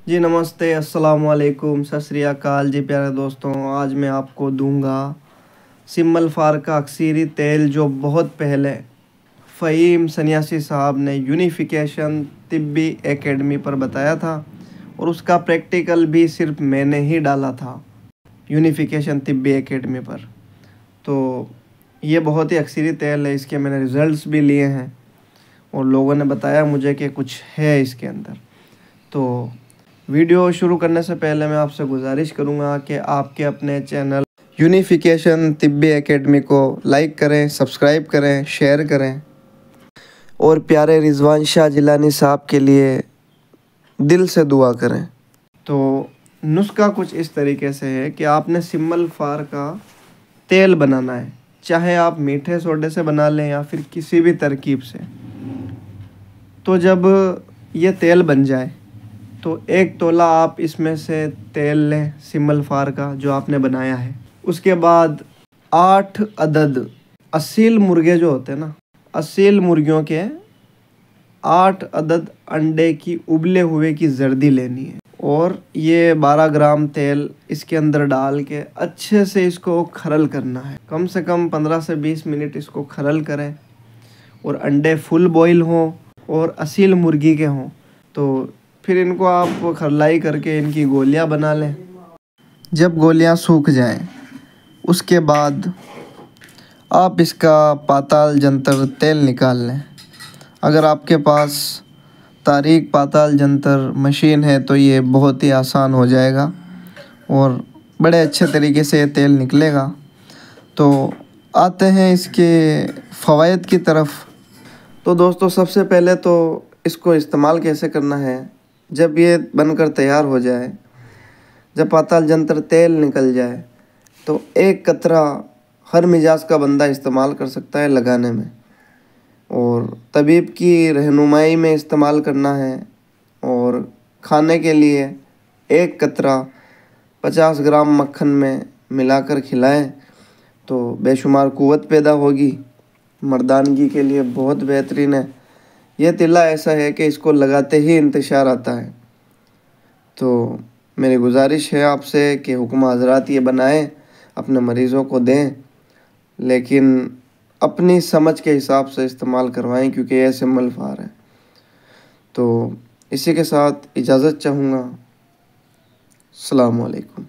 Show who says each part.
Speaker 1: जी नमस्ते, अस्सलाम वालेकुम, सत श्री अकाल जी प्यारे दोस्तों। आज मैं आपको दूंगा सिमल फार का अक्सीरी तेल जो बहुत पहले फ़हीम सन्यासी साहब ने यूनिफिकेशन तिब्बी एकेडमी पर बताया था और उसका प्रैक्टिकल भी सिर्फ मैंने ही डाला था यूनिफिकेशन तिब्बी एकेडमी पर। तो ये बहुत ही अक्सीरी तेल है, इसके मैंने रिज़ल्ट्स भी लिए हैं और लोगों ने बताया मुझे कि कुछ है इसके अंदर। तो वीडियो शुरू करने से पहले मैं आपसे गुजारिश करूंगा कि आपके अपने चैनल यूनिफिकेशन तिब्बी एकेडमी को लाइक करें, सब्सक्राइब करें, शेयर करें और प्यारे रिजवान शाह जिलानी साहब के लिए दिल से दुआ करें। तो नुस्खा कुछ इस तरीके से है कि आपने सिमल फार का तेल बनाना है, चाहे आप मीठे सोडे से बना लें या फिर किसी भी तरकीब से। तो जब ये तेल बन जाए तो 1 तोला आप इसमें से तेल लें सिमल फार का जो आपने बनाया है। उसके बाद 8 अदद असील मुर्गे जो होते हैं ना, असील मुर्गियों के 8 अदद अंडे की उबले हुए की जर्दी लेनी है और ये 12 ग्राम तेल इसके अंदर डाल के अच्छे से इसको खरल करना है। कम से कम 15 से 20 मिनट इसको खरल करें और अंडे फुल बॉईल हों और असील मुर्गी के हों। तो फिर इनको आप खरलाई करके इनकी गोलियां बना लें। जब गोलियां सूख जाएं उसके बाद आप इसका पाताल जंतर तेल निकाल लें। अगर आपके पास तारीक पाताल जंतर मशीन है तो ये बहुत ही आसान हो जाएगा और बड़े अच्छे तरीके से ये तेल निकलेगा। तो आते हैं इसके फ़वाइद की तरफ। तो दोस्तों सबसे पहले तो इसको इस्तेमाल कैसे करना है, जब ये बनकर तैयार हो जाए, जब पाताल जंतर तेल निकल जाए तो 1 कतरा हर मिजाज का बंदा इस्तेमाल कर सकता है लगाने में और तबीब की रहनुमाई में इस्तेमाल करना है। और खाने के लिए 1 कतरा 50 ग्राम मक्खन में मिलाकर खिलाएं तो बेशुमार क़ुव्वत पैदा होगी। मर्दानगी के लिए बहुत बेहतरीन है। यह तिल्ला ऐसा है कि इसको लगाते ही इंतशार आता है। तो मेरी गुजारिश है आपसे कि हुक्मा हज़रात ये बनाएं, अपने मरीज़ों को दें, लेकिन अपनी समझ के हिसाब से इस्तेमाल करवाएं क्योंकि यह सिमल फार है। तो इसी के साथ इजाज़त चाहूँगा। अस्सलाम वालेकुम।